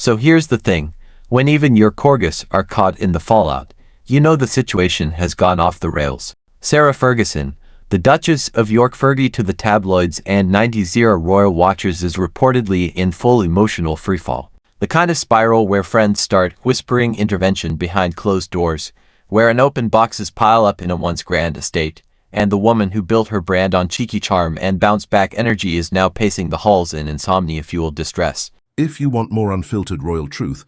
So here's the thing. When even your corgis are caught in the fallout, you know the situation has gone off the rails. Sarah Ferguson, the Duchess of York Fergie to the tabloids and 90s era royal watchers, is reportedly in full emotional freefall. The kind of spiral where friends start whispering intervention behind closed doors, where unopened boxes pile up in a once grand estate, and the woman who built her brand on cheeky charm and bounce-back energy is now pacing the halls in insomnia-fueled distress. If you want more unfiltered royal truth,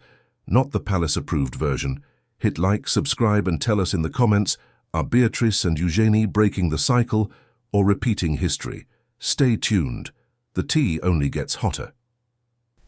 not the palace-approved version, hit like, subscribe and tell us in the comments, are Beatrice and Eugenie breaking the cycle or repeating history? Stay tuned. The tea only gets hotter.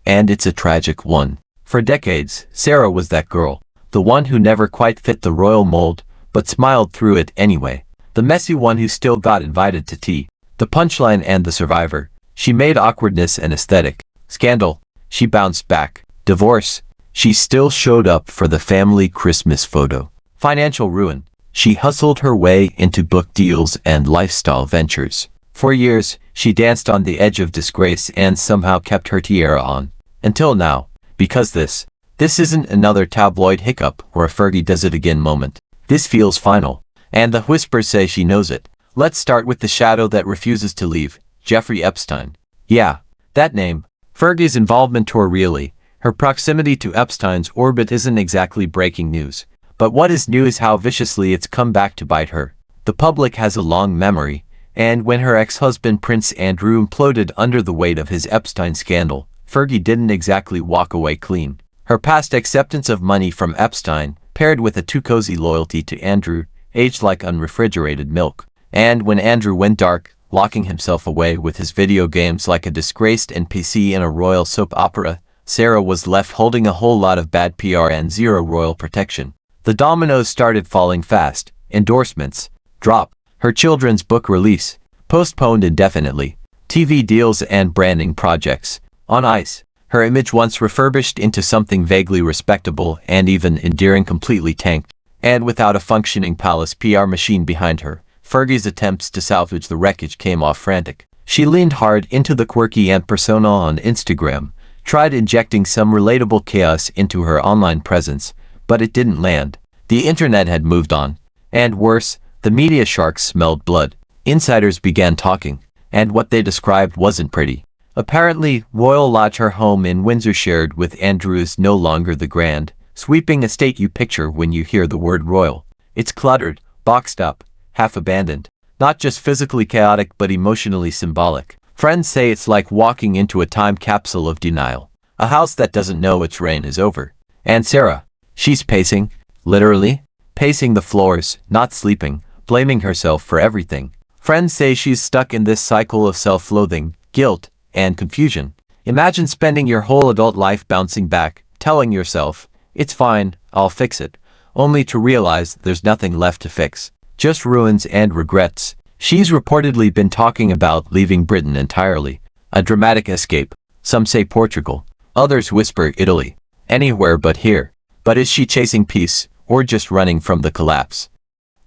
And it's a tragic one. For decades, Sarah was that girl, the one who never quite fit the royal mold, but smiled through it anyway. The messy one who still got invited to tea. The punchline and the survivor. She made awkwardness an aesthetic. Scandal. She bounced back. Divorce. She still showed up for the family Christmas photo. Financial ruin. She hustled her way into book deals and lifestyle ventures. For years, she danced on the edge of disgrace and somehow kept her tiara on. Until now. Because this isn't another tabloid hiccup or a Fergie does it again moment. This feels final. And the whispers say she knows it. Let's start with the shadow that refuses to leave. Jeffrey Epstein. Yeah, that name. Fergie's involvement tore really. Her proximity to Epstein's orbit isn't exactly breaking news. But what is new is how viciously it's come back to bite her. The public has a long memory, and when her ex-husband Prince Andrew imploded under the weight of his Epstein scandal, Fergie didn't exactly walk away clean. Her past acceptance of money from Epstein, paired with a too-cozy loyalty to Andrew, aged like unrefrigerated milk. And when Andrew went dark, locking himself away with his video games like a disgraced NPC in a royal soap opera, Sarah was left holding a whole lot of bad PR and zero royal protection. The dominoes started falling fast. Endorsements. Drop. Her children's book release. Postponed indefinitely. TV deals and branding projects. On ice. Her image once refurbished into something vaguely respectable and even endearing completely tanked. And without a functioning palace PR machine behind her, Fergie's attempts to salvage the wreckage came off frantic. She leaned hard into the quirky aunt persona on Instagram, tried injecting some relatable chaos into her online presence, but it didn't land. The internet had moved on. And worse, the media sharks smelled blood. Insiders began talking, and what they described wasn't pretty. Apparently, Royal Lodge, her home in Windsor shared with Andrew, is no longer the grand, sweeping estate you picture when you hear the word royal. It's cluttered, boxed up, half abandoned. Not just physically chaotic but emotionally symbolic. Friends say it's like walking into a time capsule of denial. A house that doesn't know its reign is over. And Sarah, she's pacing, literally, pacing the floors, not sleeping, blaming herself for everything. Friends say she's stuck in this cycle of self-loathing, guilt, and confusion. Imagine spending your whole adult life bouncing back, telling yourself, it's fine, I'll fix it, only to realize there's nothing left to fix. Just ruins and regrets. She's reportedly been talking about leaving Britain entirely. A dramatic escape. Some say Portugal. Others whisper Italy. Anywhere but here. But is she chasing peace, or just running from the collapse?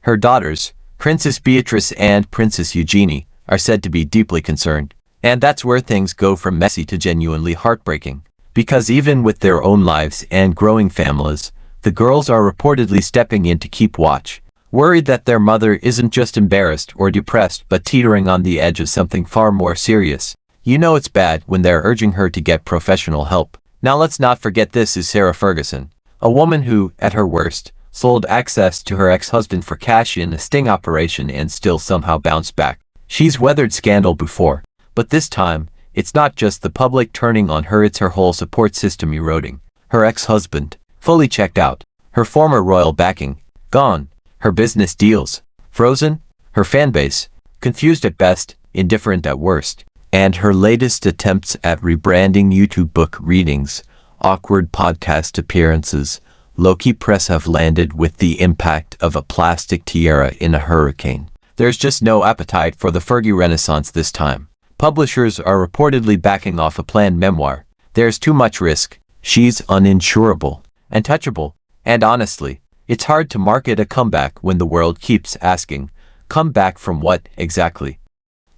Her daughters, Princess Beatrice and Princess Eugenie, are said to be deeply concerned. And that's where things go from messy to genuinely heartbreaking. Because even with their own lives and growing families, the girls are reportedly stepping in to keep watch. Worried that their mother isn't just embarrassed or depressed but teetering on the edge of something far more serious. You know it's bad when they're urging her to get professional help. Now let's not forget this is Sarah Ferguson, a woman who, at her worst, sold access to her ex-husband for cash in a sting operation and still somehow bounced back. She's weathered scandal before, but this time, it's not just the public turning on her, it's her whole support system eroding. Her ex-husband, fully checked out. Her former royal backing, gone. Her business deals, frozen. Her fanbase, confused at best, indifferent at worst. And her latest attempts at rebranding, YouTube book readings, awkward podcast appearances, low-key press have landed with the impact of a plastic tiara in a hurricane. There's just no appetite for the Fergie renaissance this time. Publishers are reportedly backing off a planned memoir. There's too much risk. She's uninsurable, untouchable, and honestly, it's hard to market a comeback when the world keeps asking, come back from what, exactly?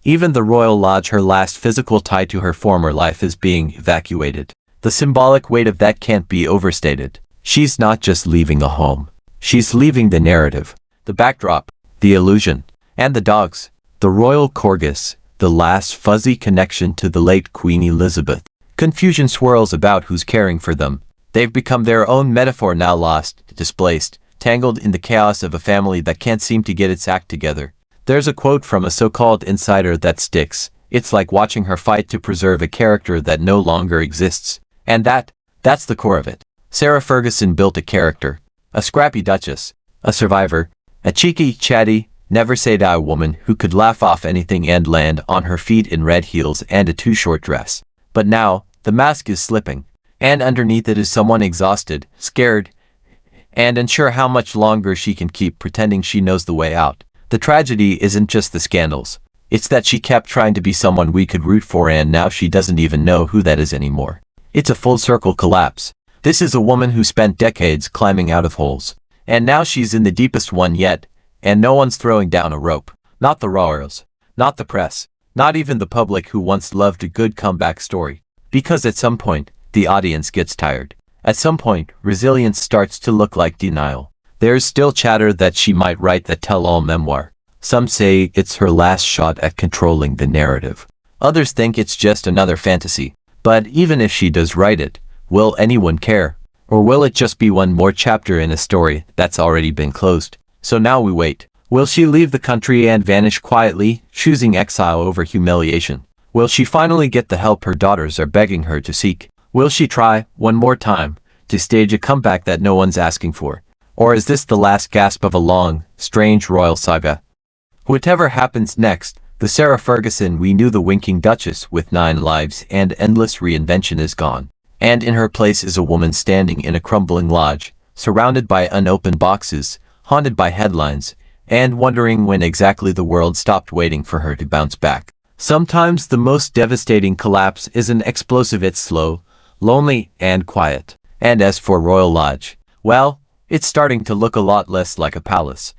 Even the Royal Lodge, her last physical tie to her former life, is being evacuated. The symbolic weight of that can't be overstated. She's not just leaving a home. She's leaving the narrative, the backdrop, the illusion, and the dogs. The royal corgis, the last fuzzy connection to the late Queen Elizabeth. Confusion swirls about who's caring for them. They've become their own metaphor now, lost, displaced, tangled in the chaos of a family that can't seem to get its act together. There's a quote from a so-called insider that sticks. It's like watching her fight to preserve a character that no longer exists. And that's the core of it. Sarah Ferguson built a character. A scrappy duchess. A survivor. A cheeky, chatty, never-say-die woman who could laugh off anything and land on her feet in red heels and a too-short dress. But now, the mask is slipping. And underneath it is someone exhausted, scared, and unsure how much longer she can keep pretending she knows the way out. The tragedy isn't just the scandals. It's that she kept trying to be someone we could root for, and now she doesn't even know who that is anymore. It's a full-circle collapse. This is a woman who spent decades climbing out of holes. And now she's in the deepest one yet, and no one's throwing down a rope. Not the royals. Not the press. Not even the public who once loved a good comeback story. Because at some point, the audience gets tired. At some point, resilience starts to look like denial. There's still chatter that she might write the tell-all memoir. Some say it's her last shot at controlling the narrative. Others think it's just another fantasy. But even if she does write it, will anyone care? Or will it just be one more chapter in a story that's already been closed? So now we wait. Will she leave the country and vanish quietly, choosing exile over humiliation? Will she finally get the help her daughters are begging her to seek? Will she try, one more time, to stage a comeback that no one's asking for? Or is this the last gasp of a long, strange royal saga? Whatever happens next, the Sarah Ferguson we knew, the winking duchess with 9 lives and endless reinvention, is gone. And in her place is a woman standing in a crumbling lodge, surrounded by unopened boxes, haunted by headlines, and wondering when exactly the world stopped waiting for her to bounce back. Sometimes the most devastating collapse isn't explosive, it's slow, lonely, and quiet. And as for Royal Lodge, well, it's starting to look a lot less like a palace.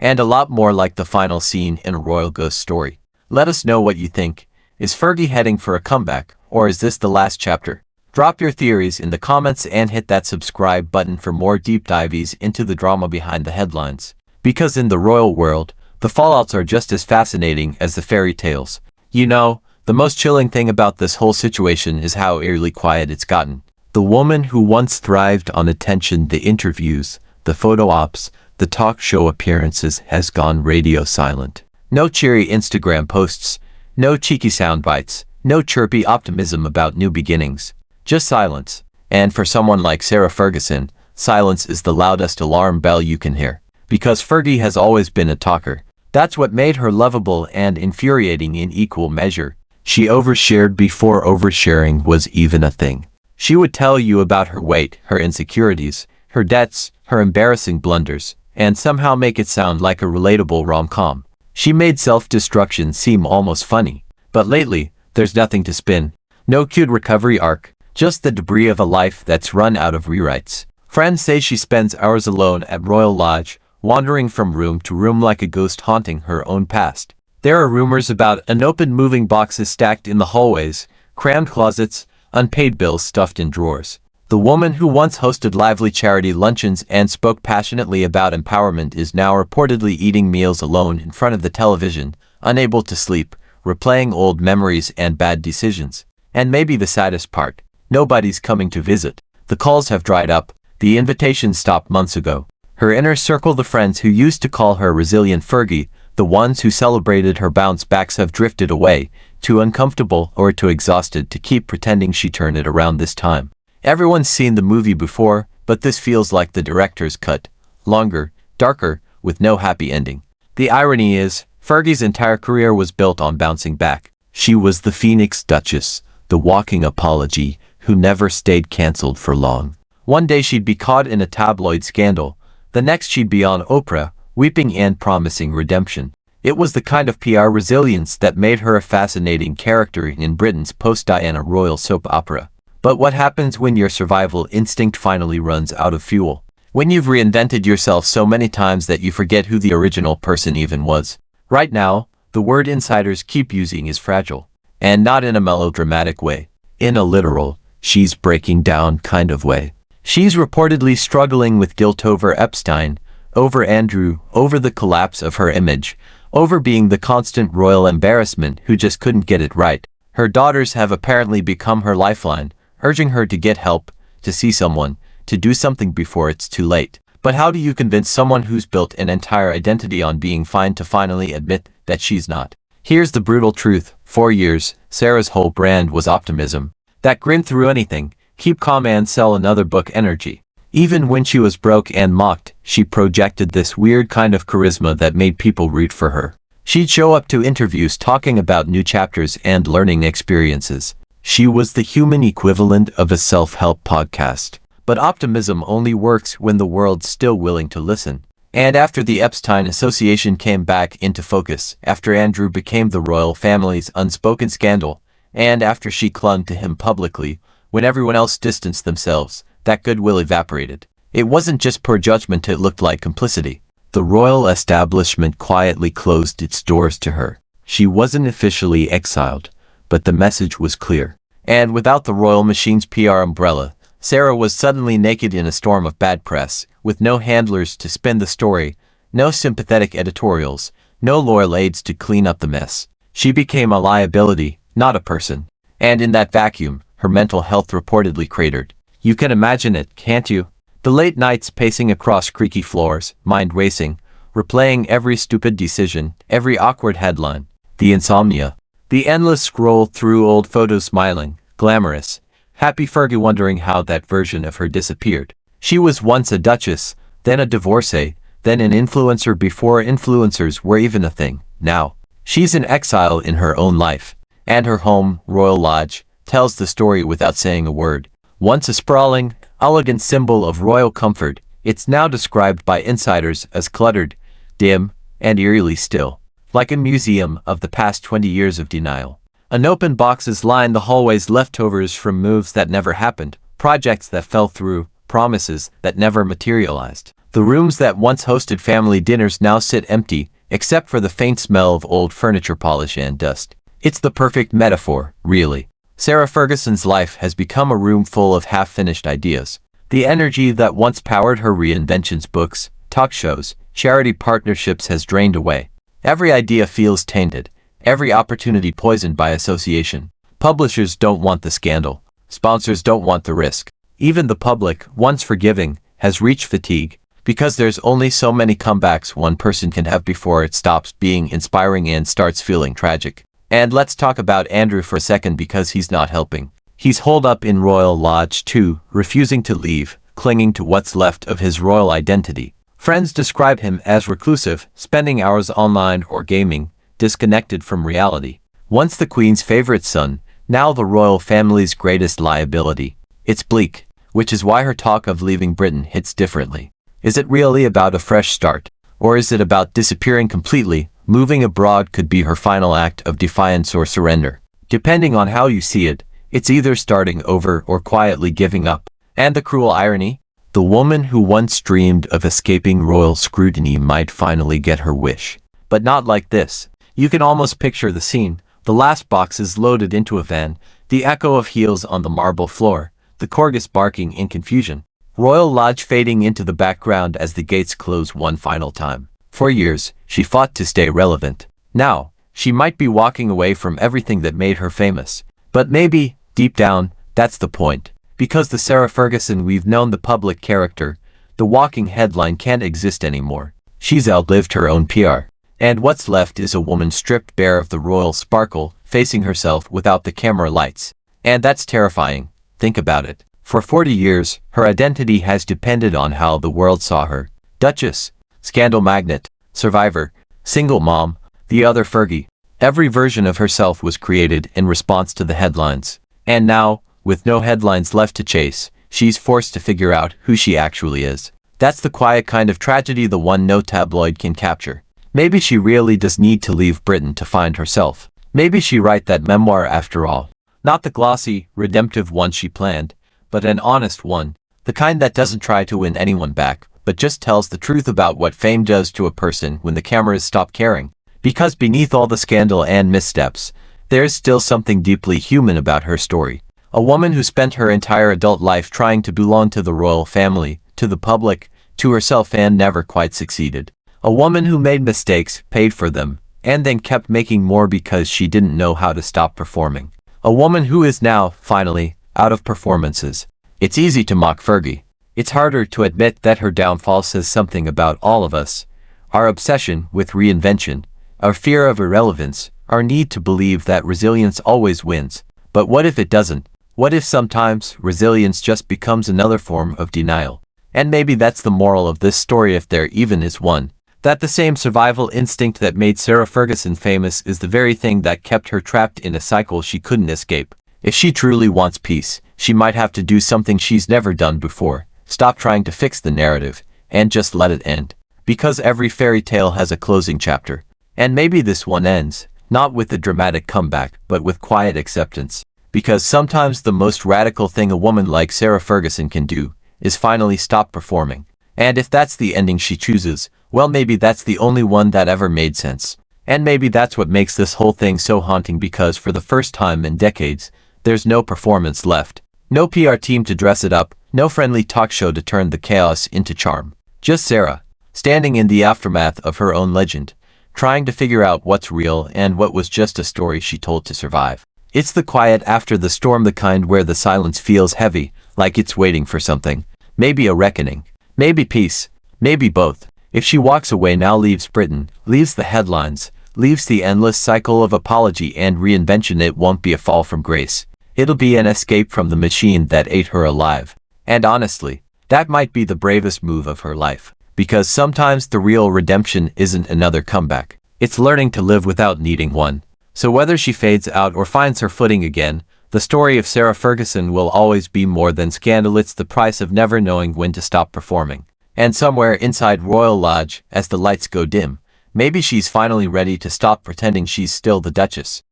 And a lot more like the final scene in a royal ghost story. Let us know what you think. Is Fergie heading for a comeback, or is this the last chapter? Drop your theories in the comments and hit that subscribe button for more deep dives into the drama behind the headlines. Because in the royal world, the fallouts are just as fascinating as the fairy tales. You know, the most chilling thing about this whole situation is how eerily quiet it's gotten. The woman who once thrived on attention, the interviews, the photo ops, the talk show appearances, has gone radio silent. No cheery Instagram posts, no cheeky sound bites, no chirpy optimism about new beginnings. Just silence. And for someone like Sarah Ferguson, silence is the loudest alarm bell you can hear. Because Fergie has always been a talker. That's what made her lovable and infuriating in equal measure. She overshared before oversharing was even a thing. She would tell you about her weight, her insecurities, her debts, her embarrassing blunders, and somehow make it sound like a relatable rom-com. She made self-destruction seem almost funny. But lately, there's nothing to spin. No cute recovery arc, just the debris of a life that's run out of rewrites. Friends say she spends hours alone at Royal Lodge, wandering from room to room like a ghost haunting her own past. There are rumors about unopened moving boxes stacked in the hallways, crammed closets, unpaid bills stuffed in drawers. The woman who once hosted lively charity luncheons and spoke passionately about empowerment is now reportedly eating meals alone in front of the television, unable to sleep, replaying old memories and bad decisions. And maybe the saddest part, nobody's coming to visit. The calls have dried up, the invitations stopped months ago. Her inner circle, the friends who used to call her resilient Fergie, the ones who celebrated her bounce backs, have drifted away, too uncomfortable or too exhausted to keep pretending she turned it around this time. Everyone's seen the movie before, but this feels like the director's cut. Longer, darker, with no happy ending. The irony is, Fergie's entire career was built on bouncing back. She was the Phoenix Duchess, the walking apology, who never stayed cancelled for long. One day she'd be caught in a tabloid scandal. The next she'd be on Oprah, weeping and promising redemption. It was the kind of PR resilience that made her a fascinating character in Britain's post-Diana royal soap opera. But what happens when your survival instinct finally runs out of fuel? When you've reinvented yourself so many times that you forget who the original person even was? Right now, the word insiders keep using is fragile. And not in a melodramatic way. In a literal, she's breaking down kind of way. She's reportedly struggling with guilt over Epstein, over Andrew, over the collapse of her image, over being the constant royal embarrassment who just couldn't get it right. Her daughters have apparently become her lifeline, urging her to get help, to see someone, to do something before it's too late. But how do you convince someone who's built an entire identity on being fine to finally admit that she's not? Here's the brutal truth. For years, Sarah's whole brand was optimism. That grin through anything, keep calm and sell another book energy. Even when she was broke and mocked, she projected this weird kind of charisma that made people root for her. She'd show up to interviews talking about new chapters and learning experiences. She was the human equivalent of a self-help podcast. But optimism only works when the world's still willing to listen. And after the Epstein Association came back into focus, after Andrew became the royal family's unspoken scandal, and after she clung to him publicly, when everyone else distanced themselves, that goodwill evaporated. It wasn't just poor judgment, it looked like complicity. The royal establishment quietly closed its doors to her. She wasn't officially exiled, but the message was clear. And without the royal machine's PR umbrella, Sarah was suddenly naked in a storm of bad press, with no handlers to spin the story, no sympathetic editorials, no loyal aides to clean up the mess. She became a liability, not a person. And in that vacuum, her mental health reportedly cratered. You can imagine it, can't you? The late nights pacing across creaky floors, mind racing, replaying every stupid decision, every awkward headline. The insomnia. The endless scroll through old photos, smiling, glamorous, happy Fergie, wondering how that version of her disappeared. She was once a duchess, then a divorcee, then an influencer before influencers were even a thing. Now, she's in exile in her own life. And her home, Royal Lodge, tells the story without saying a word. Once a sprawling, elegant symbol of royal comfort, it's now described by insiders as cluttered, dim, and eerily still. Like a museum of the past 20 years of denial. Unopened boxes line the hallways, leftovers from moves that never happened, projects that fell through, promises that never materialized. The rooms that once hosted family dinners now sit empty, except for the faint smell of old furniture polish and dust. It's the perfect metaphor, really. Sarah Ferguson's life has become a room full of half-finished ideas. The energy that once powered her reinventions, books, talk shows, charity partnerships has drained away. Every idea feels tainted. Every opportunity poisoned by association. Publishers don't want the scandal. Sponsors don't want the risk. Even the public, once forgiving, has reached fatigue, because there's only so many comebacks one person can have before it stops being inspiring and starts feeling tragic. And let's talk about Andrew for a second, because he's not helping. He's holed up in Royal Lodge too, refusing to leave, clinging to what's left of his royal identity. Friends describe him as reclusive, spending hours online or gaming, disconnected from reality. Once the Queen's favorite son, now the royal family's greatest liability. It's bleak, which is why her talk of leaving Britain hits differently. Is it really about a fresh start? Or is it about disappearing completely? Moving abroad could be her final act of defiance or surrender. Depending on how you see it, it's either starting over or quietly giving up. And the cruel irony? The woman who once dreamed of escaping royal scrutiny might finally get her wish. But not like this. You can almost picture the scene. The last boxes loaded into a van, the echo of heels on the marble floor, the corgis barking in confusion. Royal Lodge fading into the background as the gates close one final time. For years, she fought to stay relevant. Now, she might be walking away from everything that made her famous. But maybe, deep down, that's the point. Because the Sarah Ferguson we've known, the public character, the walking headline, can't exist anymore. She's outlived her own PR. And what's left is a woman stripped bare of the royal sparkle, facing herself without the camera lights. And that's terrifying. Think about it. For 40 years, her identity has depended on how the world saw her. Duchess, scandal magnate, survivor, single mom, the other Fergie. Every version of herself was created in response to the headlines. And now, with no headlines left to chase, she's forced to figure out who she actually is. That's the quiet kind of tragedy, the one no tabloid can capture. Maybe she really does need to leave Britain to find herself. Maybe she write that memoir after all. Not the glossy, redemptive one she planned, but an honest one. The kind that doesn't try to win anyone back, but just tells the truth about what fame does to a person when the cameras stop caring. Because beneath all the scandal and missteps, there's still something deeply human about her story. A woman who spent her entire adult life trying to belong to the royal family, to the public, to herself and never quite succeeded. A woman who made mistakes, paid for them, and then kept making more because she didn't know how to stop performing. A woman who is now, finally, out of performances. It's easy to mock Fergie. It's harder to admit that her downfall says something about all of us. Our obsession with reinvention, our fear of irrelevance, our need to believe that resilience always wins. But what if it doesn't? What if sometimes resilience just becomes another form of denial? And maybe that's the moral of this story, if there even is one. That the same survival instinct that made Sarah Ferguson famous is the very thing that kept her trapped in a cycle she couldn't escape. If she truly wants peace, she might have to do something she's never done before. Stop trying to fix the narrative, and just let it end. Because every fairy tale has a closing chapter. And maybe this one ends, not with a dramatic comeback, but with quiet acceptance. Because sometimes the most radical thing a woman like Sarah Ferguson can do is finally stop performing. And if that's the ending she chooses, well, maybe that's the only one that ever made sense. And maybe that's what makes this whole thing so haunting, because for the first time in decades, there's no performance left. No PR team to dress it up, no friendly talk show to turn the chaos into charm. Just Sarah, standing in the aftermath of her own legend, trying to figure out what's real and what was just a story she told to survive. It's the quiet after the storm, the kind where the silence feels heavy, like it's waiting for something. Maybe a reckoning. Maybe peace. Maybe both. If she walks away now, leaves Britain, leaves the headlines, leaves the endless cycle of apology and reinvention, it won't be a fall from grace. It'll be an escape from the machine that ate her alive. And honestly, that might be the bravest move of her life. Because sometimes the real redemption isn't another comeback. It's learning to live without needing one. So whether she fades out or finds her footing again, the story of Sarah Ferguson will always be more than scandal. It's the price of never knowing when to stop performing. And somewhere inside Royal Lodge, as the lights go dim, maybe she's finally ready to stop pretending she's still the Duchess.